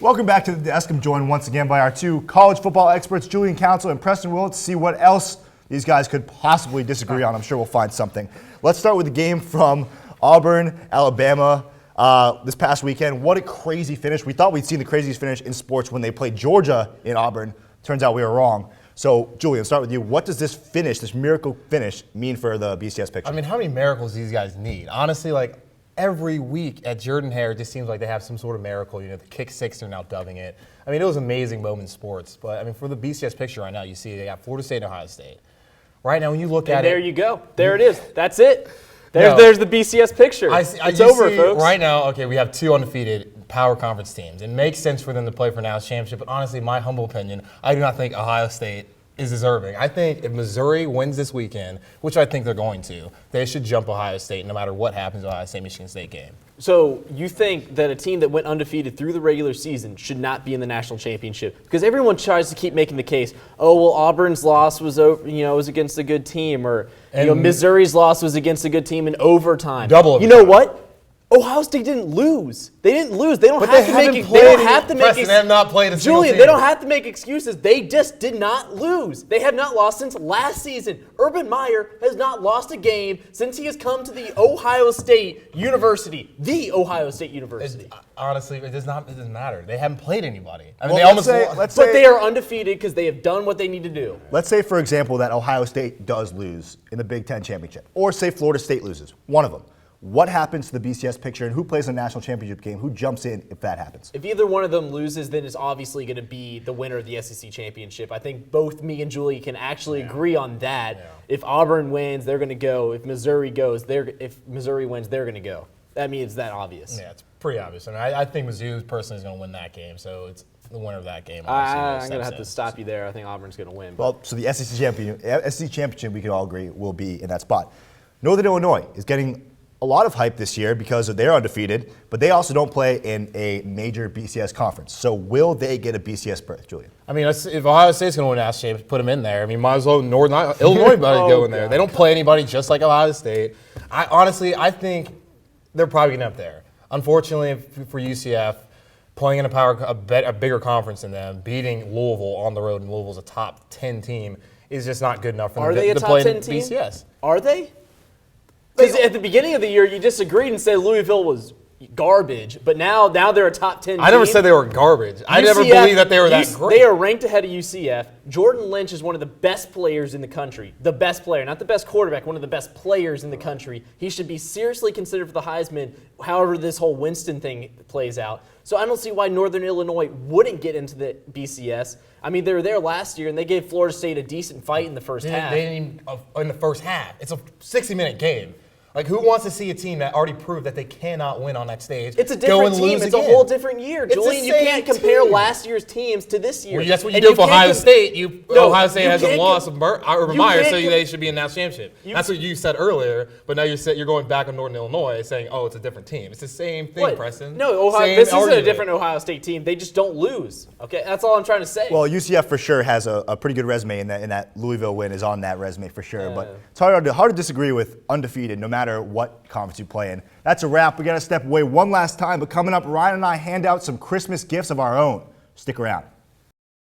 Welcome back to the desk. I'm joined once again by our two college football experts, Julian Council and Preston Willett, to see what else these guys could possibly disagree on. I'm sure we'll find something. Let's start with the game from Auburn, Alabama, this past weekend. What a crazy finish. We thought we'd seen the craziest finish in sports when they played Georgia in Auburn. Turns out we were wrong. So, Julian, start with you. What does this finish, this miracle finish, mean for the BCS picture? I mean, how many miracles do these guys need? Honestly, every week at Jordan-Hare, it just seems like they have some sort of miracle. The kick six, they're now dubbing it. I mean, it was an amazing moment in sports. But, I mean, for the BCS picture right now, you see they got Florida State and Ohio State. Right now, when you look at it. There you go. There it is. That's it. There's the BCS picture. It's over, folks. Right now, okay, we have two undefeated power conference teams. It makes sense for them to play for national championship. But honestly, my humble opinion, I do not think Ohio State is deserving. I think if Missouri wins this weekend, which I think they're going to, they should jump Ohio State no matter what happens in the Ohio State-Michigan State game. So you think that a team that went undefeated through the regular season should not be in the national championship? Because everyone tries to keep making the case, oh, well, Auburn's loss was was against a good team, or Missouri's loss was against a good team in overtime. Double. You know what? Ohio State didn't lose. They didn't lose. They don't have to make. They don't have to make. They have not played a single Julian, team. they don't have to make excuses. They just did not lose. They have not lost since last season. Urban Meyer has not lost a game since he has come to the Ohio State University. The Ohio State University. Honestly, it doesn't matter. They haven't played anybody. I mean, Well, they they are undefeated because they have done what they need to do. Let's say, for example, that Ohio State does lose in the Big Ten championship, or say Florida State loses, one of them. What happens to the BCS picture, and who plays a national championship game? Who jumps in if that happens? If either one of them loses, then it's obviously going to be the winner of the SEC championship. I think both me and Julie can actually agree on that. Yeah. If Auburn wins, they're going to go. If Missouri goes, if Missouri wins, they're going to go. I mean, it's that obvious. Yeah, it's pretty obvious. I mean, I think Mizzou personally is going to win that game, so it's the winner of that game. I'm going to have to stop you there. I think Auburn's going to win. Well, so the SEC championship, we can all agree, will be in that spot. Northern Illinois is getting a lot of hype this year because they're undefeated, but they also don't play in a major BCS conference. So will they get a BCS berth, Julian? I mean, if Ohio State's going to win national championship, put them in there. I mean, might as well Illinois go in there. They don't play anybody just like Ohio State. I think they're probably going to up there. Unfortunately for UCF, playing in a bigger conference than them, beating Louisville on the road, and Louisville's a top 10 team, is just not good enough for them to play in BCS. Are they? Because at the beginning of the year, you disagreed and said Louisville was garbage, but now they're a top 10 team. I never said they were garbage. I never believed that they were that great. They are ranked ahead of UCF. Jordan Lynch is one of the best players in the country. The best player, not the best quarterback, one of the best players in the country. He should be seriously considered for the Heisman, however this whole Winston thing plays out. So I don't see why Northern Illinois wouldn't get into the BCS. I mean, they were there last year, and they gave Florida State a decent fight in the first half. They didn't even, in the first half. It's a 60-minute game. Who wants to see a team that already proved that they cannot win on that stage? It's a different team. It's a whole different year. Julian, you can't compare last year's teams to this year. Well, that's what you do for Ohio State. Ohio State has a loss of Urban Meyer, so they should be in national championship. That's what you said earlier, but now you're going back on Northern Illinois saying, oh, it's a different team. It's the same thing, Preston. No, this isn't a different Ohio State team. They just don't lose. Okay, that's all I'm trying to say. Well, UCF for sure has a pretty good resume, and that Louisville win is on that resume for sure. But it's hard to disagree with undefeated, no matter what conference you play in. That's a wrap. We got to step away one last time, but coming up, Ryan and I hand out some Christmas gifts of our own. Stick around.